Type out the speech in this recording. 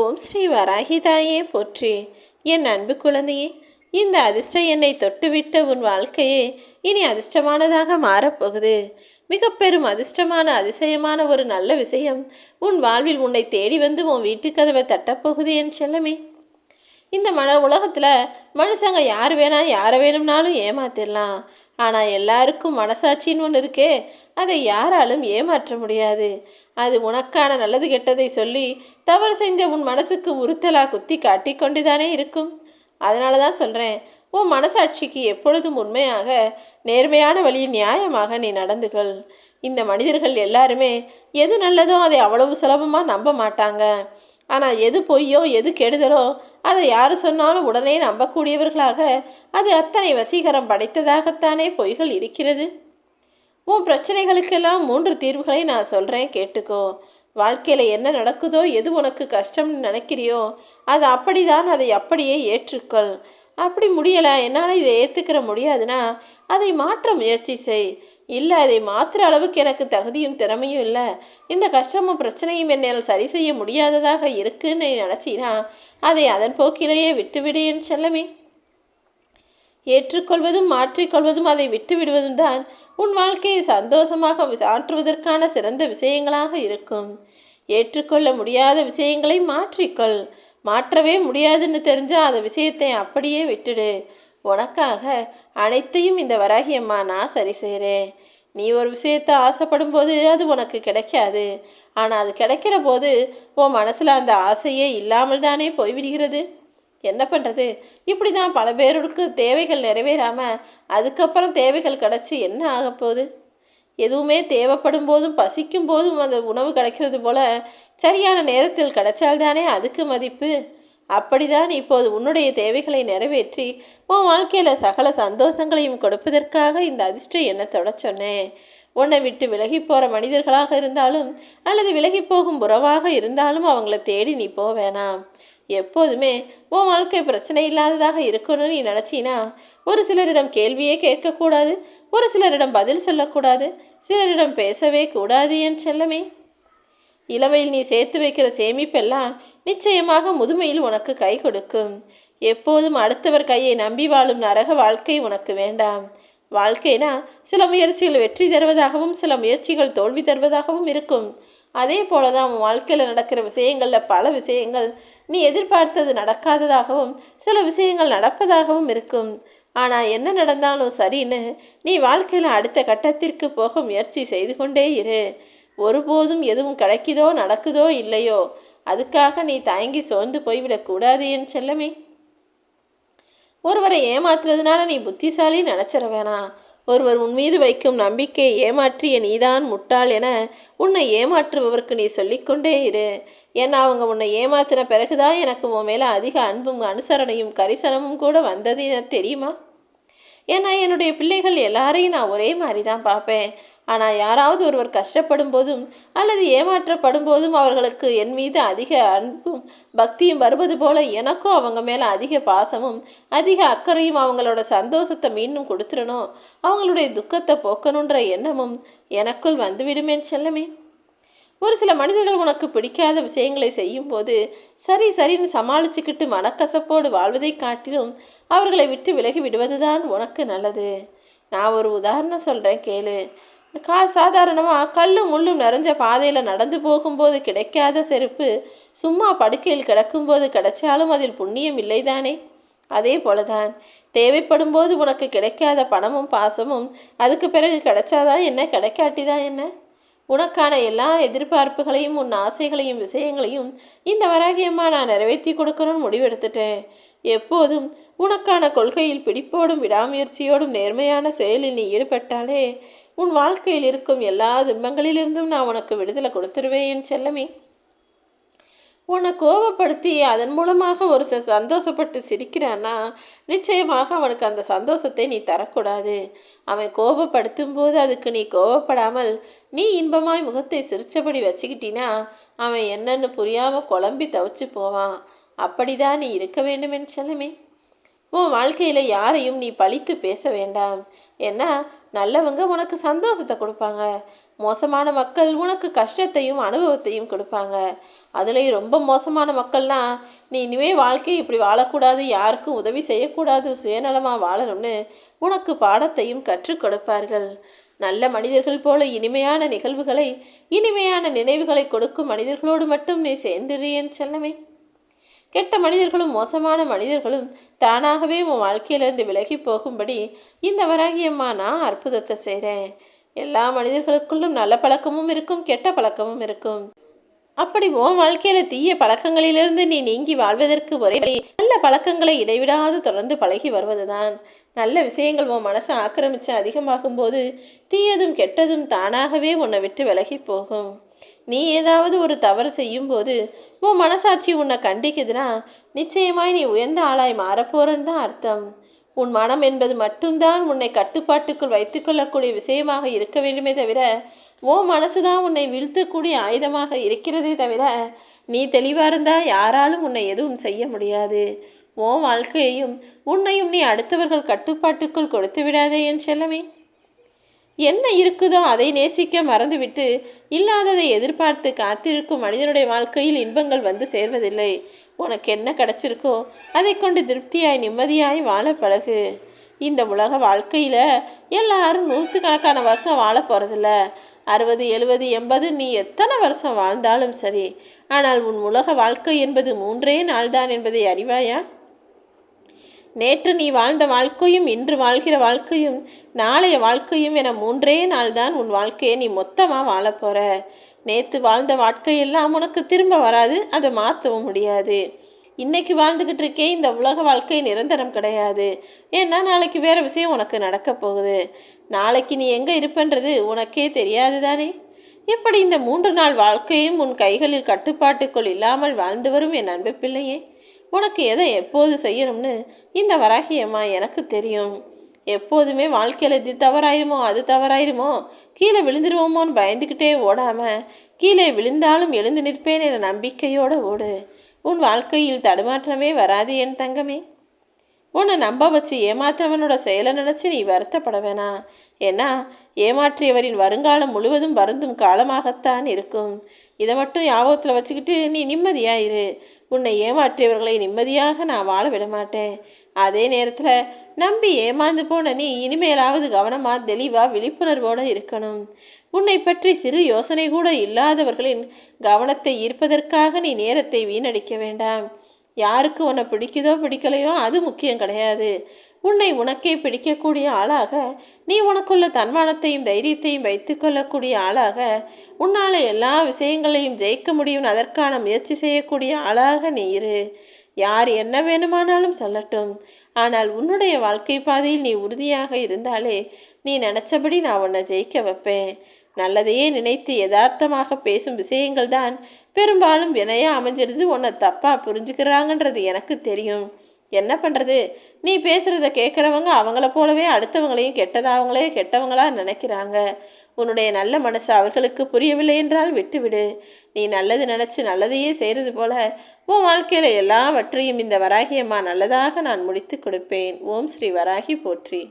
ஓம் ஸ்ரீ வராகி தாயே போற்றி. என் அன்பு குழந்தையே, இந்த அதிர்ஷ்ட என்னை தொட்டுவிட்ட உன் வாழ்க்கையே இனி அதிர்ஷ்டமானதாக மாறப்போகுது. மிக பெரும் அதிர்ஷ்டமான அதிசயமான ஒரு நல்ல விஷயம் உன் வாழ்வில் உன்னை தேடி வந்து உன் வீட்டு கதவை தட்டப்போகுது என் செல்லமே. இந்த உலகத்தில் மனுஷங்க யாரை வேணும்னாலும் ஏமாத்திடலாம். ஆனால் எல்லாருக்கும் மனசாட்சின்னு ஒன்று இருக்கே, அதை யாராலும் ஏமாற்ற முடியாது. அது உனக்கான நல்லது கெட்டதை சொல்லி தவறு செஞ்ச உன் மனசுக்கு உறுத்தலாக குத்தி காட்டி கொண்டுதானே இருக்கும். அதனால தான் சொல்கிறேன், உன் மனசாட்சிக்கு எப்பொழுதும் உண்மையாக நேர்மையான வழியில் நியாயமாக நீ நடந்துகள். இந்த மனிதர்கள் எல்லாருமே எது நல்லதோ அதை அவ்வளவு சுலபமாக நம்ப மாட்டாங்க. ஆனால் எது பொய்யோ எது கெடுதலோ அதை யார் சொன்னாலும் உடனே நம்பக்கூடியவர்களாக அது அத்தனை வசீகரம் படைத்ததாகத்தானே பொய்கள் இருக்கிறது. உன் பிரச்சனைகளுக்கெல்லாம் 3 தீர்வுகளை நான் சொல்கிறேன், கேட்டுக்கோ. வாழ்க்கையில் என்ன நடக்குதோ, எது உனக்கு கஷ்டம்னு நினைக்கிறியோ அது அப்படிதான், அதை அப்படியே ஏற்றுக்கொள். அப்படி முடியலை, என்னால் இதை ஏற்றுக்கிற முடியாதுன்னா அதை மாற்ற முயற்சி செய். இல்லை, அதை மாற்றுற அளவுக்கு எனக்கு தகுதியும் திறமையும் இல்லை, இந்த கஷ்டமும் பிரச்சனையும் என்னால் சரி செய்ய முடியாததாக இருக்குன்னு நினச்சினா அதை அதன் போக்கிலேயே விட்டுவிடு என் செல்லமே. ஏற்றுக்கொள்வதும் மாற்றிக்கொள்வதும் அதை விட்டுவிடுவதும் தான் உன் வாழ்க்கையை சந்தோஷமாக மாற்றுவதற்கான சிறந்த விஷயங்களாக இருக்கும். ஏற்றுக்கொள்ள முடியாத விஷயங்களை மாற்றிக்கொள். மாற்றவே முடியாதுன்னு தெரிஞ்சால் அந்த விஷயத்தை அப்படியே விட்டுடு. உனக்காக அனைத்தையும் இந்த வராகி அம்மா நான் சரி செய்கிறேன். நீ ஒரு விஷயத்தை ஆசைப்படும் போது அது உனக்கு கிடைக்காது. ஆனால் அது கிடைக்கிற போது உன் மனசில் அந்த ஆசையே இல்லாமல் தானே போய்விடுகிறது. என்ன பண்ணுறது? இப்படி தான் பல பேருக்கு தேவைகள் நிறைவேறாமல் அதுக்கப்புறம் தேவைகள் கிடச்சி என்ன ஆகப்போகுது? எதுவுமே தேவைப்படும் போதும் பசிக்கும் போதும் அந்த உணவு கிடைக்கிறது போல் சரியான நேரத்தில் கிடைச்சால்தானே அதுக்கு மதிப்பு. அப்படிதான் இப்போது உன்னுடைய தேவைகளை நிறைவேற்றி உன் வாழ்க்கையில் சகல சந்தோஷங்களையும் கொடுப்பதற்காக இந்த அதிர்ஷ்ட எண்ணத்தோட சொன்னேன். உன்னை விட்டு விலகி போகிற மனிதர்களாக இருந்தாலும் அல்லது விலகி போகும் உறவாக இருந்தாலும் அவங்கள தேடி நீ போவேணாம். எப்போதுமே உன் வாழ்க்கை பிரச்சனை இல்லாததாக இருக்கணும்னு நீ நினச்சினா ஒரு சிலரிடம் கேள்வியே கேட்கக்கூடாது, ஒரு சிலரிடம் பதில் சொல்லக்கூடாது, சிலரிடம் பேசவே கூடாது என் செல்லமே. இளமையில் நீ சேர்த்து வைக்கிற சேமிப்பெல்லாம் நிச்சயமாக முதுமையில் உனக்கு கை கொடுக்கும். எப்போதும் அடுத்தவர் கையை நம்பி வாழும் நரக வாழ்க்கை உனக்கு வேண்டாம். வாழ்க்கைனா சில முயற்சிகள் வெற்றி தருவதாகவும் சில முயற்சிகள் தோல்வி தருவதாகவும் இருக்கும். அதே போல தான் உன் வாழ்க்கையில் நடக்கிற விஷயங்களில் பல விஷயங்கள் நீ எதிர்பார்த்தது நடக்காததாகவும் சில விஷயங்கள் நடப்பதாகவும் இருக்கும். ஆனால் என்ன நடந்தாலும் சரின்னு நீ வாழ்க்கையில் அடுத்த கட்டத்திற்கு போக முயற்சி செய்து கொண்டே இரு. ஒருபோதும் எதுவும் கிடைக்குதோ நடக்குதோ இல்லையோ அதுக்காக நீ தயங்கி சோர்ந்து போய்விடக்கூடாது என் செல்லமே. ஒருவரை ஏமாத்துறதுனால நீ புத்திசாலி நினச்சிட வேணாம். ஒருவர் உன் மீது வைக்கும் நம்பிக்கையை ஏமாற்றிய நீதான் முட்டாள் என உன்னை ஏமாற்றுபவருக்கு நீ சொல்லிக்கொண்டே இரு. ஏன்னா அவங்க உன்னை ஏமாத்தின பிறகுதான் எனக்கு உன் மேலே அதிக அன்பும் அனுசரணையும் கரிசனமும் கூட வந்தது தெரியுமா? ஏன்னா என்னுடைய பிள்ளைகள் எல்லாரையும் நான் ஒரே மாதிரி தான் பார்ப்பேன். ஆனால் யாராவது ஒருவர் கஷ்டப்படும் போதும் அல்லது ஏமாற்றப்படும் போதும் அவர்களுக்கு என் மீது அதிக அன்பும் பக்தியும் வருவது போல எனக்கும் அவங்க மேலே அதிக பாசமும் அதிக அக்கறையும் அவங்களோட சந்தோஷத்தை மீண்டும் கொடுத்துடணும், அவங்களுடைய துக்கத்தை போக்கணுன்ற எண்ணமும் எனக்குள் வந்துவிடுமேன் செல்லமே. ஒரு சில மனிதர்கள் உனக்கு பிடிக்காத விஷயங்களை செய்யும்போது சரின்னு சமாளிச்சுக்கிட்டு மனக்கசப்போடு வாழ்வதை காட்டிலும் அவர்களை விட்டு விலகி விடுவதுதான் உனக்கு நல்லது. நான் ஒரு உதாரணம் சொல்கிறேன், கேளு. சாதாரணமாக கல்லும் முள்ளும் நிறைஞ்ச பாதையில் நடந்து போகும்போது கிடைக்காத செருப்பு சும்மா படுக்கையில் கிடக்கும்போது கிடைச்சாலும் அதில் புண்ணியம் இல்லைதானே? அதே போலதான் தேவைப்படும் போது உனக்கு கிடைக்காத பணமும் பாசமும் அதுக்கு பிறகு கிடைச்சாதான் என்ன, கிடைக்காட்டிதான் என்ன? உனக்கான எல்லா எதிர்பார்ப்புகளையும் உன் ஆசைகளையும் விஷயங்களையும் இந்த வராகியம்மா நான் நிறைவேற்றி கொடுக்கணும்னு முடிவெடுத்துட்டேன். எப்போதும் உனக்கான கொள்கையில் பிடிப்போடும் விடாமுயற்சியோடும் நேர்மையான செயலில் நீ ஈடுபட்டாலே உன் வாழ்க்கையில் இருக்கும் எல்லா துன்பங்களிலிருந்தும் நான் உனக்கு விடுதலை கொடுத்துருவேன் என் செல்லமே. உன்னை கோபப்படுத்தி அதன் மூலமாக ஒரு சந்தோஷப்பட்டு சிரிக்கிறான்னா நிச்சயமாக அவனுக்கு அந்த சந்தோஷத்தை நீ தரக்கூடாது. அவன் கோபப்படுத்தும் போது அதுக்கு நீ கோபப்படாமல் நீ இன்பமாய் முகத்தை சிரிச்சபடி வச்சுக்கிட்டினா அவன் என்னன்னு புரியாமல் குழம்பி தவிச்சு போவான். அப்படிதான் நீ இருக்க வேண்டும் என் செல்லமே. உன் வாழ்க்கையில் யாரையும் நீ பழித்து பேச வேண்டாம். ஏன்னா நல்லவங்க உனக்கு சந்தோஷத்தை கொடுப்பாங்க, மோசமான மக்கள் உனக்கு கஷ்டத்தையும் அனுபவத்தையும் கொடுப்பாங்க. அதுலேயும் ரொம்ப மோசமான மக்கள்னா நீ இனிமே வாழ்க்கையை இப்படி வாழக்கூடாது, யாருக்கும் உதவி செய்யக்கூடாது, சுயநலமாக வாழணும்னு உனக்கு பாடத்தையும் கற்றுக் கொடுப்பார்கள். நல்ல மனிதர்கள் போல இனிமையான நிகழ்வுகளை இனிமையான நினைவுகளை கொடுக்கும் மனிதர்களோடு மட்டும் நீ சேர்ந்துறியேன் செல்லமே. கெட்ட மனிதர்களும் மோசமான மனிதர்களும் தானாகவே உன் வாழ்க்கையிலிருந்து விலகி போகும்படி இந்த வராகியம்மா நான் அற்புதத்தை செய்கிறேன். எல்லா மனிதர்களுக்குள்ளும் நல்ல பழக்கமும் இருக்கும், கெட்ட பழக்கமும் இருக்கும். அப்படி உன் வாழ்க்கையில் தீய பழக்கங்களிலிருந்து நீ நீங்கி வாழ்வதற்கு ஒரே வழி நல்ல பழக்கங்களை இடைவிடாது தொடர்ந்து பழகி வருவதுதான். நல்ல விஷயங்கள் உன் மனசை ஆக்கிரமித்து அதிகமாகும் போது தீயதும் கெட்டதும் தானாகவே உன்னை விட்டு விலகி போகும். நீ ஏதாவது ஒரு தவறு செய்யும் போது உன் மனசாட்சி உன்னை கண்டிக்குதுன்னா நிச்சயமாய் நீ உயர்ந்த ஆளாய் மாறப்போறன்னு தான் அர்த்தம். உன் மனம் என்பது மட்டும்தான் உன்னை கட்டுப்பாட்டுக்குள் வைத்துக்கொள்ளக்கூடிய விஷயமாக இருக்க வேண்டுமே தவிர ஓ மனசுதான் உன்னை வீழ்த்தக்கூடிய ஆயுதமாக இருக்கிறதே தவிர நீ தெளிவாக இருந்தால் யாராலும் உன்னை எதுவும் செய்ய முடியாது. ஓ வாழ்க்கையையும் உன்னையும் நீ அடுத்தவர்கள் கட்டுப்பாட்டுக்குள் கொடுத்து விடாதே என் செல்லமே. என்ன இருக்குதோ அதை நேசிக்க மறந்துவிட்டு இல்லாததை எதிர்பார்த்து காத்திருக்கும் மனிதனுடைய வாழ்க்கையில் இன்பங்கள் வந்து சேர்வதில்லை. உனக்கு என்ன கிடச்சிருக்கோ அதை கொண்டு திருப்தியாய் நிம்மதியாய் வாழ பழகு. இந்த உலக வாழ்க்கையில் எல்லாரும் 100கணக்கான வருஷம் வாழ போகிறதில்ல. 60, 70, 80 நீ எத்தனை வருஷம் வாழ்ந்தாலும் சரி. ஆனால் உன் உலக வாழ்க்கை என்பது 3 நாள்தான் என்பதை அறிவாயா? நேற்று நீ வாழ்ந்த வாழ்க்கையும் இன்று வாழ்கிற வாழ்க்கையும் நாளைய வாழ்க்கையும் என 3 நாள்தான் உன் வாழ்க்கையை நீ மொத்தமாக வாழப்போகிற. நேற்று வாழ்ந்த வாழ்க்கையெல்லாம் உனக்கு திரும்ப வராது, அதை மாற்றவும் முடியாது. இன்றைக்கி வாழ்ந்துக்கிட்டு இருக்கே இந்த உலக வாழ்க்கை நிரந்தரம் கிடையாது. ஏன்னா நாளைக்கு வேறு விஷயம் உனக்கு நடக்க போகுது. நாளைக்கு நீ எங்கே இருப்பன்றது உனக்கே தெரியாது தானே. இப்படி இந்த 3 நாள் வாழ்க்கையும் உன் கைகளில் கட்டுப்பாட்டுக்குள் இல்லாமல் வாழ்ந்து வரும் என் அன்பு பிள்ளையே, உனக்கு எதை எப்போது செய்யணும்னு இந்த வராகியம்மா எனக்கு தெரியும். எப்போதுமே வாழ்க்கையில் இது தவறாயிருமோ அது தவறாயிருமோ கீழே விழுந்துருவோமோன்னு பயந்துக்கிட்டே ஓடாமல் கீழே விழுந்தாலும் எழுந்து நிற்பேன் என நம்பிக்கையோடு ஓடு. உன் வாழ்க்கையில் தடுமாற்றமே வராது என் தங்கமே. உன்னை நம்ப வச்சு ஏமாற்றவனோட செயலை நினச்சி நீ வருத்தப்பட வேணாம். ஏன்னா ஏமாற்றியவரின் வருங்காலம் முழுவதும் வருந்தும் காலமாகத்தான் இருக்கும். இதை மட்டும் ஞாபகத்தில் வச்சுக்கிட்டு நீ நிம்மதியாயிரு. உன்னை ஏமாற்றியவர்களை நிம்மதியாக நான் வாழ விட மாட்டேன். அதே நேரத்தில் நம்பி ஏமாந்து போன நீ இனிமேலாவது கவனமாக தெளிவாக விழிப்புணர்வோடு இருக்கணும். உன்னை பற்றி சிறு யோசனை கூட இல்லாதவர்களின் கவனத்தை ஈர்ப்பதற்காக நீ நேரத்தை வீணடிக்க வேண்டாம். யாருக்கு உன்னை பிடிக்குதோ பிடிக்கலையோ அது முக்கியம் கிடையாது. உன்னை உனக்கே பிடிக்கக்கூடிய ஆளாக, நீ உனக்குள்ள தன்மானத்தையும் தைரியத்தையும் வைத்து கொள்ளக்கூடிய ஆளாக, உன்னால் எல்லா விஷயங்களையும் ஜெயிக்க முடியும் அதற்கான முயற்சி செய்யக்கூடிய ஆளாக நீ இரு. யார் என்ன வேணுமானாலும் சொல்லட்டும். ஆனால் உன்னுடைய வாழ்க்கை பாதையில் நீ உறுதியாக இருந்தாலே நீ நினச்சபடி நான் உன்னை ஜெயிக்க வைப்பேன். நல்லதையே நினைத்து யதார்த்தமாக பேசும் விஷயங்கள் தான் பெரும்பாலும் வினையாக அமைஞ்சிருந்து உன்னை தப்பாக புரிஞ்சுக்கிறாங்கன்றது எனக்கு தெரியும். என்ன பண்ணுறது, நீ பேசுகிறத கேட்குறவங்க அவங்கள போலவே அடுத்தவங்களையும் கெட்டவங்களாக நினைக்கிறாங்க. உன்னுடைய நல்ல மனசு அவர்களுக்கு புரியவில்லை என்றால் விட்டுவிடு. நீ நல்லது நினச்சி நல்லதையே செய்கிறது போல உன் வாழ்க்கையில் எல்லாவற்றையும் இந்த வராகியம்மா நல்லதாக நான் முடித்து கொடுப்பேன். ஓம் ஸ்ரீ வராகி போற்றி.